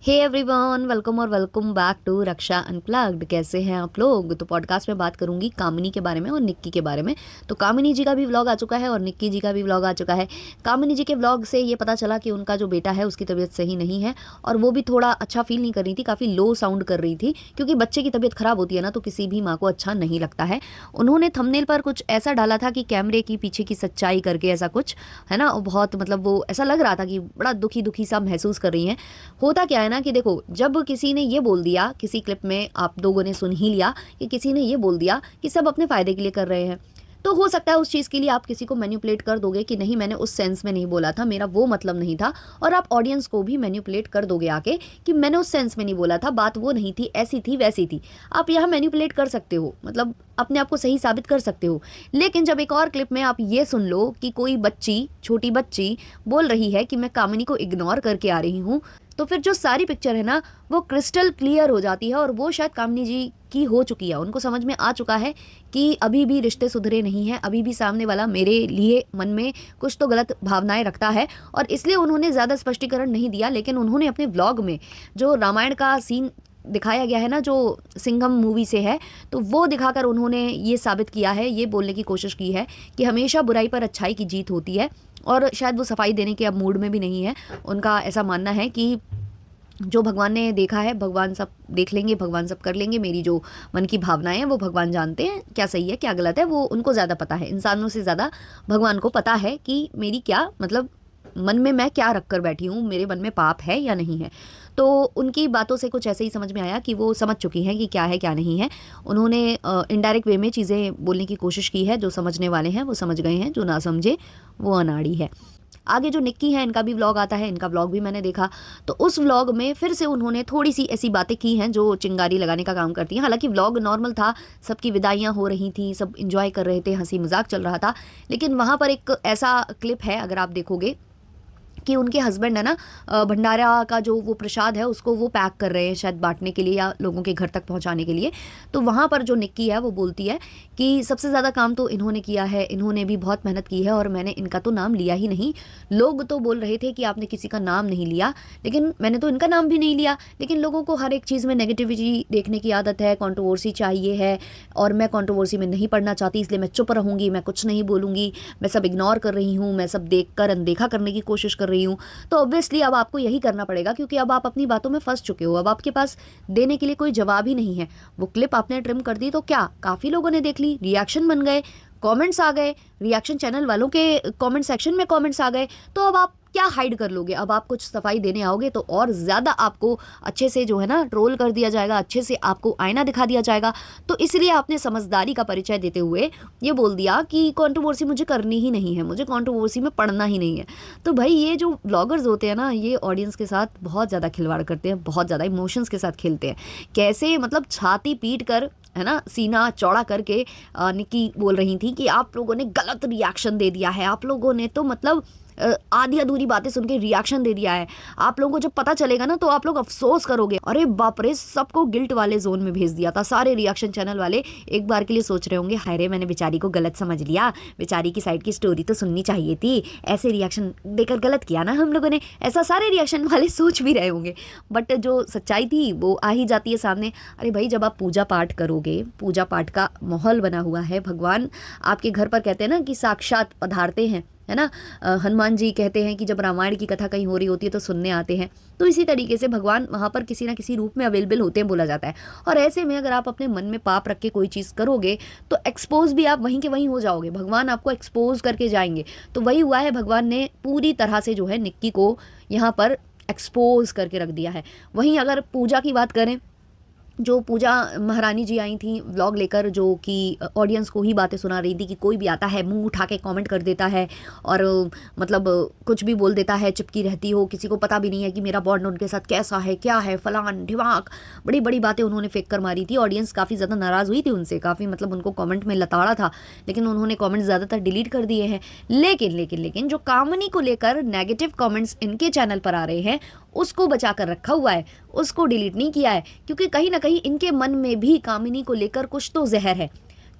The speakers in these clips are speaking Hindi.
हे एवरीवन, वेलकम और welcome back to Raksha unplugged. कैसे हैं आप लोग। तो पॉडकास्ट में बात करूंगी कामिनी के बारे में और निक्की के बारे में। तो कामिनी जी का भी व्लॉग आ चुका है और निक्की जी का भी व्लॉग आ चुका है। कामिनी जी के व्लॉग से ये पता चला कि उनका जो बेटा है उसकी तबीयत सही नहीं है और वो भी थोड़ा अच्छा फील नहीं कर रही थी, काफ़ी लो साउंड कर रही थी, क्योंकि बच्चे की तबीयत खराब होती है ना तो किसी भी माँ को अच्छा नहीं लगता है। उन्होंने थंबनेल पर कुछ ऐसा डाला था कि कैमरे की पीछे की सच्चाई करके, ऐसा कुछ है ना। बहुत मतलब वो ऐसा लग रहा था कि बड़ा दुखी दुखी सा महसूस कर रही हैं। होता क्या है ना कि देखो, जब किसी ने ये बोल दिया, किसी क्लिप में आप लोगों ने सुन ही लिया कि किसी ने ये बोल दिया कि सब अपने फ़ायदे के लिए कर रहे हैं, तो हो सकता है उस चीज़ के लिए आप किसी को मैनिपुलेट कर दोगे कि नहीं, मैंने उस सेंस में नहीं बोला था, मेरा वो मतलब नहीं था। और आप ऑडियंस को भी मैनिपुलेट कर दोगे आके कि मैंने उस सेंस में नहीं बोला था, बात वो नहीं थी, ऐसी थी वैसी थी। आप यहाँ मैनिपुलेट कर सकते हो, मतलब अपने आप को सही साबित कर सकते हो। लेकिन जब एक और क्लिप में आप ये सुन लो कि कोई बच्ची, छोटी बच्ची बोल रही है कि मैं कामिनी को इग्नोर करके आ रही हूँ, तो फिर जो सारी पिक्चर है ना वो क्रिस्टल क्लियर हो जाती है। और वो शायद कामिनी जी की हो चुकी है, उनको समझ में आ चुका है कि अभी भी रिश्ते सुधरे नहीं हैं, अभी भी सामने वाला मेरे लिए मन में कुछ तो गलत भावनाएं रखता है। और इसलिए उन्होंने ज़्यादा स्पष्टीकरण नहीं दिया, लेकिन उन्होंने अपने व्लॉग में जो रामायण का सीन दिखाया गया है ना, जो सिंघम मूवी से है, तो वो दिखाकर उन्होंने ये साबित किया है, ये बोलने की कोशिश की है कि हमेशा बुराई पर अच्छाई की जीत होती है। और शायद वो सफाई देने के अब मूड में भी नहीं है। उनका ऐसा मानना है कि जो भगवान ने देखा है, भगवान सब देख लेंगे, भगवान सब कर लेंगे। मेरी जो मन की भावनाएं हैं वो भगवान जानते हैं, क्या सही है क्या गलत है वो उनको ज़्यादा पता है। इंसानों से ज़्यादा भगवान को पता है कि मेरी क्या मतलब मन में मैं क्या रख कर बैठी हूँ, मेरे मन में पाप है या नहीं है। तो उनकी बातों से कुछ ऐसे ही समझ में आया कि वो समझ चुकी हैं कि क्या है क्या नहीं है। उन्होंने इनडायरेक्ट वे में चीज़ें बोलने की कोशिश की है। जो समझने वाले हैं वो समझ गए हैं, जो ना समझे वो अनाड़ी है। आगे जो निक्की है, इनका भी व्लॉग आता है, इनका व्लॉग भी मैंने देखा। तो उस व्लॉग में फिर से उन्होंने थोड़ी सी ऐसी बातें की हैं जो चिंगारी लगाने का काम करती हैं। हालांकि व्लॉग नॉर्मल था, सबकी विदाइयाँ हो रही थी, सब इंजॉय कर रहे थे, हंसी मजाक चल रहा था। लेकिन वहाँ पर एक ऐसा क्लिप है, अगर आप देखोगे, कि उनके हस्बैंड है ना, भंडारा का जो वो प्रसाद है उसको वो पैक कर रहे हैं शायद बांटने के लिए या लोगों के घर तक पहुंचाने के लिए। तो वहाँ पर जो निक्की है वो बोलती है कि सबसे ज़्यादा काम तो इन्होंने किया है, इन्होंने भी बहुत मेहनत की है और मैंने इनका तो नाम लिया ही नहीं। लोग तो बोल रहे थे कि आपने किसी का नाम नहीं लिया, लेकिन मैंने तो इनका नाम भी नहीं लिया। लेकिन लोगों को हर एक चीज़ में नेगेटिविटी देखने की आदत है, कंट्रोवर्सी चाहिए है, और मैं कंट्रोवर्सी में नहीं पड़ना चाहती, इसलिए मैं चुप रहूँगी, मैं कुछ नहीं बोलूँगी, मैं सब इग्नोर कर रही हूँ, मैं सब देख कर अनदेखा करने की कोशिश कर रही हूँ। तो ऑब्वियसली अब आपको यही करना पड़ेगा, क्योंकि अब आप अपनी बातों में फंस चुके हो, अब आपके पास देने के लिए कोई जवाब ही नहीं है। वो क्लिप आपने ट्रिम कर दी तो क्या, काफ़ी लोगों ने देख ली, रिएक्शन बन गए, कमेंट्स आ गए, रिएक्शन चैनल वालों के कमेंट सेक्शन में कमेंट्स आ गए। तो अब आप क्या हाइड कर लोगे, अब आप कुछ सफाई देने आओगे तो और ज़्यादा आपको अच्छे से जो है ना ट्रोल कर दिया जाएगा, अच्छे से आपको आईना दिखा दिया जाएगा। तो इसलिए आपने समझदारी का परिचय देते हुए ये बोल दिया कि कंट्रोवर्सी मुझे करनी ही नहीं है, मुझे कंट्रोवर्सी में पढ़ना ही नहीं है। तो भाई ये जो ब्लॉगर्स होते हैं ना, ये ऑडियंस के साथ बहुत ज़्यादा खिलवाड़ करते हैं, बहुत ज़्यादा इमोशंस के साथ खेलते हैं। कैसे मतलब छाती पीट कर, है ना, सीना चौड़ा करके निक्की बोल रही थी कि आप लोगों ने गलत रिएक्शन दे दिया है, आप लोगों ने तो मतलब आधी अधूरी बातें सुन के रिएक्शन दे दिया है। आप लोगों को जब पता चलेगा ना तो आप लोग अफसोस करोगे। अरे बाप रे, सबको गिल्ट वाले जोन में भेज दिया था। सारे रिएक्शन चैनल वाले एक बार के लिए सोच रहे होंगे, हाय रे मैंने बेचारी को गलत समझ लिया, बेचारी की साइड की स्टोरी तो सुननी चाहिए थी, ऐसे रिएक्शन देकर गलत किया ना हम लोगों ने, ऐसा सारे रिएक्शन वाले सोच भी रहे होंगे। बट जो सच्चाई थी वो आ ही जाती है सामने। अरे भाई, जब आप पूजा पाठ करोगे, पूजा पाठ का माहौल बना हुआ है, भगवान आपके घर पर कहते हैं ना कि साक्षात पधारते हैं, है ना। हनुमान जी कहते हैं कि जब रामायण की कथा कहीं हो रही होती है तो सुनने आते हैं। तो इसी तरीके से भगवान वहाँ पर किसी ना किसी रूप में अवेलेबल होते हैं, बोला जाता है। और ऐसे में अगर आप अपने मन में पाप रख के कोई चीज़ करोगे तो एक्सपोज भी आप वहीं के वहीं हो जाओगे, भगवान आपको एक्सपोज करके जाएंगे। तो वही हुआ है, भगवान ने पूरी तरह से जो है निक्की को यहाँ पर एक्सपोज करके रख दिया है। वहीं अगर पूजा की बात करें, जो पूजा महारानी जी आई थी व्लॉग लेकर, जो कि ऑडियंस को ही बातें सुना रही थी कि कोई भी आता है मुंह उठा के कमेंट कर देता है और मतलब कुछ भी बोल देता है, चिपकी रहती हो, किसी को पता भी नहीं है कि मेरा बॉन्ड उनके साथ कैसा है, क्या है, फलान ढिमाक, बड़ी बड़ी बातें उन्होंने फेंक कर मारी थी। ऑडियंस काफ़ी ज़्यादा नाराज़ हुई थी उनसे, काफ़ी मतलब उनको कॉमेंट में लताड़ा था, लेकिन उन्होंने कॉमेंट ज़्यादातर डिलीट कर दिए हैं। लेकिन जो कामनी को लेकर नेगेटिव कॉमेंट्स इनके चैनल पर आ रहे हैं उसको बचा कर रखा हुआ है, उसको डिलीट नहीं किया है, क्योंकि कहीं ना कहीं इनके मन में भी कामिनी को लेकर कुछ तो जहर है।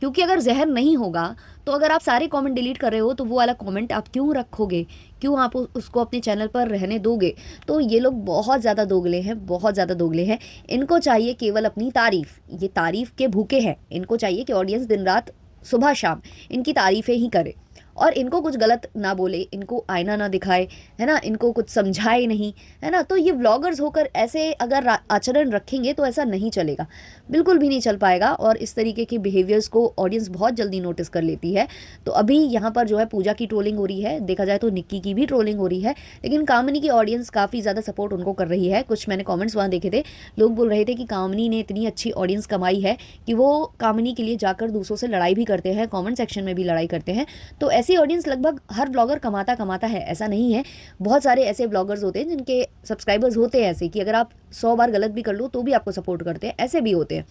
क्योंकि अगर जहर नहीं होगा तो अगर आप सारे कमेंट डिलीट कर रहे हो तो वो वाला कमेंट आप क्यों रखोगे, क्यों आप उसको अपने चैनल पर रहने दोगे। तो ये लोग बहुत ज़्यादा दोगले हैं, बहुत ज़्यादा दोगले हैं। इनको चाहिए केवल अपनी तारीफ़, ये तारीफ़ के भूखे हैं। इनको चाहिए कि ऑडियंस दिन रात सुबह शाम इनकी तारीफ़ें ही करे और इनको कुछ गलत ना बोले, इनको आईना ना दिखाए, है ना, इनको कुछ समझाए नहीं, है ना। तो ये व्लॉगर्स होकर ऐसे अगर आचरण रखेंगे तो ऐसा नहीं चलेगा, बिल्कुल भी नहीं चल पाएगा। और इस तरीके के बिहेवियर्स को ऑडियंस बहुत जल्दी नोटिस कर लेती है। तो अभी यहाँ पर जो है पूजा की ट्रोलिंग हो रही है, देखा जाए तो निक्की की भी ट्रोलिंग हो रही है, लेकिन कामिनी की ऑडियंस काफ़ी ज़्यादा सपोर्ट उनको कर रही है। कुछ मैंने कॉमेंट्स वहाँ देखे थे, लोग बोल रहे थे कि कामिनी ने इतनी अच्छी ऑडियंस कमाई है कि वो कामिनी के लिए जाकर दूसरों से लड़ाई भी करते हैं, कॉमेंट सेक्शन में भी लड़ाई करते हैं। तो ऐसी ऑडियंस लगभग हर ब्लॉगर कमाता है, ऐसा नहीं है। बहुत सारे ऐसे ब्लॉगर्स होते हैं जिनके सब्सक्राइबर्स होते हैं ऐसे कि अगर आप 100 बार गलत भी कर लो तो भी आपको सपोर्ट करते हैं, ऐसे भी होते हैं।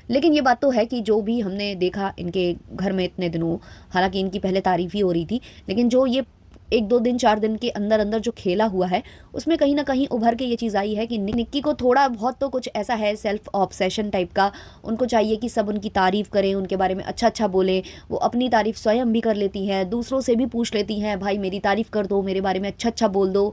लेकिन ये बात तो है कि जो भी हमने देखा इनके घर में इतने दिनों, हालांकि इनकी पहले तारीफ ही हो रही थी, लेकिन जो ये 1-2 दिन 4 दिन के अंदर अंदर जो खेला हुआ है उसमें कहीं ना कहीं उभर के ये चीज़ आई है कि निक्की को थोड़ा बहुत तो कुछ ऐसा है, सेल्फ ऑब्सेशन टाइप का। उनको चाहिए कि सब उनकी तारीफ़ करें, उनके बारे में अच्छा अच्छा बोलें। वो अपनी तारीफ़ स्वयं भी कर लेती हैं, दूसरों से भी पूछ लेती हैं, भाई मेरी तारीफ़ कर दो, मेरे बारे में अच्छा अच्छा बोल दो,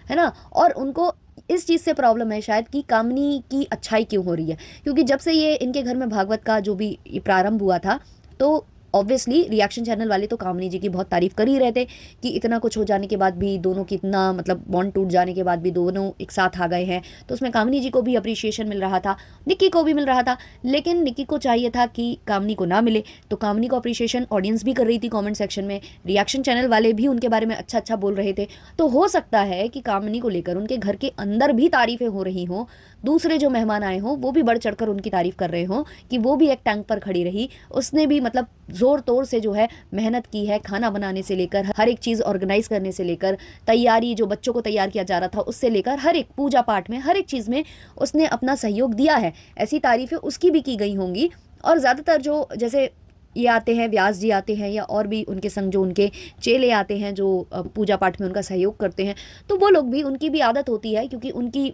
है ना। और उनको इस चीज़ से प्रॉब्लम है शायद कि कामिनी की अच्छाई क्यों हो रही है, क्योंकि जब से ये इनके घर में भागवत का जो भी प्रारंभ हुआ था तो ऑब्वियसली रिएक्शन चैनल वाले तो कामिनी जी की बहुत तारीफ कर ही रहे थे कि इतना कुछ हो जाने के बाद भी दोनों की इतना मतलब बॉन्ड टूट जाने के बाद भी दोनों एक साथ आ गए हैं। तो उसमें कामिनी जी को भी अप्रिशिएशन मिल रहा था, निक्की को भी मिल रहा था। लेकिन निक्की को चाहिए था कि कामिनी को ना मिले, तो कामिनी को अप्रिशिएशन ऑडियंस भी कर रही थी कॉमेंट सेक्शन में, रिएक्शन चैनल वाले भी उनके बारे में अच्छा अच्छा बोल रहे थे। तो हो सकता है कि कामिनी को लेकर उनके घर के अंदर भी तारीफें हो रही हों, दूसरे जो मेहमान आए हों वो भी बढ़ चढ़कर उनकी तारीफ कर रहे हों कि वो भी एक टैंक पर खड़ी रही, उसने भी मतलब ज़ोर तोड़ से जो है मेहनत की है, खाना बनाने से लेकर हर एक चीज़ ऑर्गेनाइज करने से लेकर तैयारी जो बच्चों को तैयार किया जा रहा था उससे लेकर हर एक पूजा पाठ में हर एक चीज़ में उसने अपना सहयोग दिया है। ऐसी तारीफ़ें उसकी भी की गई होंगी। और ज़्यादातर जो जैसे ये आते हैं, व्यास जी आते हैं या और भी उनके संग जो उनके चेले आते हैं जो पूजा पाठ में उनका सहयोग करते हैं, तो वो लोग भी, उनकी भी आदत होती है क्योंकि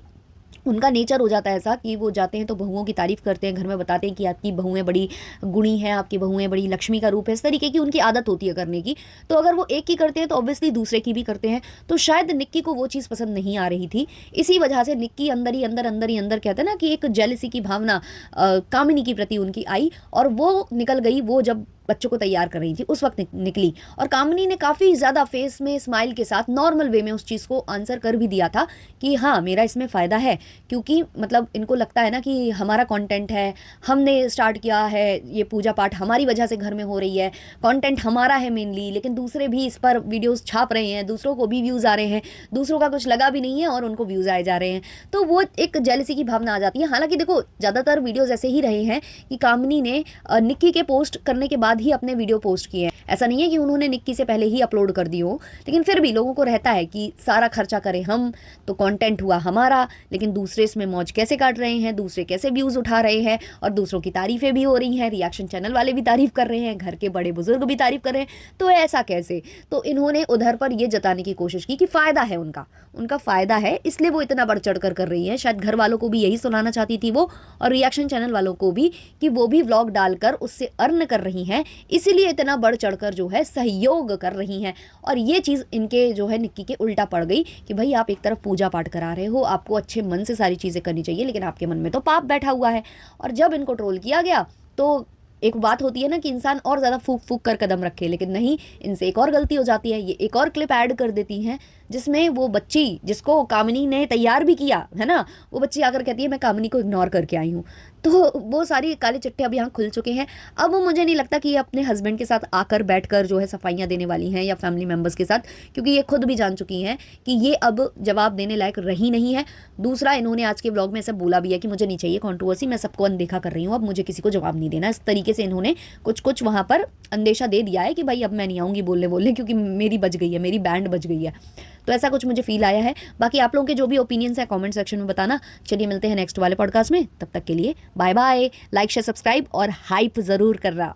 उनका नेचर हो जाता है ऐसा कि वो जाते हैं तो बहुओं की तारीफ़ करते हैं, घर में बताते हैं कि आपकी बहुएं बड़ी गुणी हैं, आपकी बहुएं बड़ी लक्ष्मी का रूप है। इस तरीके की उनकी आदत होती है करने की। तो अगर वो एक की करते हैं तो ऑब्वियसली दूसरे की भी करते हैं। तो शायद निक्की को वो चीज़ पसंद नहीं आ रही थी, इसी वजह से निक्की अंदर ही अंदर कहते हैं ना कि एक जेलसी की भावना कामिनी की प्रति उनकी आई और वो निकल गई। वो जब बच्चों को तैयार कर रही थी उस वक्त निकली और कामिनी ने काफ़ी ज़्यादा फेस में स्माइल के साथ नॉर्मल वे में उस चीज़ को आंसर कर भी दिया था कि हाँ मेरा इसमें फ़ायदा है, क्योंकि मतलब इनको लगता है ना कि हमारा कंटेंट है, हमने स्टार्ट किया है, ये पूजा पाठ हमारी वजह से घर में हो रही है, कंटेंट हमारा है मेनली, लेकिन दूसरे भी इस पर वीडियोस छाप रहे हैं, दूसरों को भी व्यूज़ आ रहे हैं, दूसरों का कुछ लगा भी नहीं है और उनको व्यूज़ आए जा रहे हैं। तो वो एक जेलसी की भावना आ जाती है। हालांकि देखो ज़्यादातर वीडियोज़ ऐसे ही रहे हैं कि कामिनी ने निक्की के पोस्ट करने के बाद ही अपने वीडियो पोस्ट किए हैं। ऐसा नहीं है कि उन्होंने निक्की से पहले ही अपलोड कर दी हो, लेकिन फिर भी लोगों को रहता है कि सारा खर्चा करें हम तो कंटेंट हुआ हमारा, लेकिन दूसरे इसमें मौज कैसे काट रहे हैं, दूसरे कैसे व्यूज़ उठा रहे हैं और दूसरों की तारीफ़ें भी हो रही हैं, रिएक्शन चैनल वाले भी तारीफ़ कर रहे हैं, घर के बड़े बुजुर्ग भी तारीफ़ कर रहे हैं, तो ऐसा कैसे। तो इन्होंने उधर पर ये जताने की कोशिश की कि फ़ायदा है उनका फ़ायदा है, इसलिए वो इतना बढ़ चढ़ कर रही हैं। शायद घर वालों को भी यही सुनाना चाहती थी वो, और रिएक्शन चैनल वालों को भी, कि वो भी व्लॉग डालकर उससे अर्न कर रही हैं, इसीलिए इतना बढ़ चढ़कर जो है सहयोग कर रही हैं। और ये चीज़ इनके जो है निक्की के उल्टा पड़ गई कि भाई आप एक तरफ पूजा पाठ करा रहे हो, आपको अच्छे मन से सारी चीज़ें करनी चाहिए, लेकिन आपके मन में तो पाप बैठा हुआ है। और जब इनको ट्रोल किया गया तो एक बात होती है ना कि इंसान और ज़्यादा फूक फूक कर कदम रखे, लेकिन नहीं, इनसे एक और गलती हो जाती है। ये एक और क्लिप ऐड कर देती हैं जिसमें वो बच्ची जिसको कामिनी ने तैयार भी किया है ना, वो बच्ची आकर कहती है मैं कामिनी को इग्नोर करके आई हूँ। तो वो सारी काले चिट्ठे अब यहाँ खुल चुके हैं। अब वो मुझे नहीं लगता कि ये अपने हस्बैंड के साथ आकर बैठकर जो है सफाइयाँ देने वाली हैं या फैमिली मेम्बर्स के साथ, क्योंकि ये खुद भी जान चुकी हैं कि ये अब जवाब देने लायक रही नहीं है। दूसरा, इन्होंने आज के ब्लॉग में ऐसा बोला भी है कि मुझे नहीं चाहिए कंट्रोवर्सी, मैं सबको अनदेखा कर रही हूँ, अब मुझे किसी को जवाब नहीं देना। इस तरीके से इन्होंने कुछ वहाँ पर अंदेशा दे दिया है कि भाई अब मैं नहीं आऊँगी बोलने क्योंकि मेरी बज गई है, मेरी बैंड बज गई है। तो ऐसा कुछ मुझे फील आया है। बाकी आप लोगों के जो भी ओपिनियंस है कमेंट सेक्शन में बताना। चलिए मिलते हैं नेक्स्ट वाले पॉडकास्ट में, तब तक के लिए bye bye. Like share subscribe और हाइप ज़रूर करना।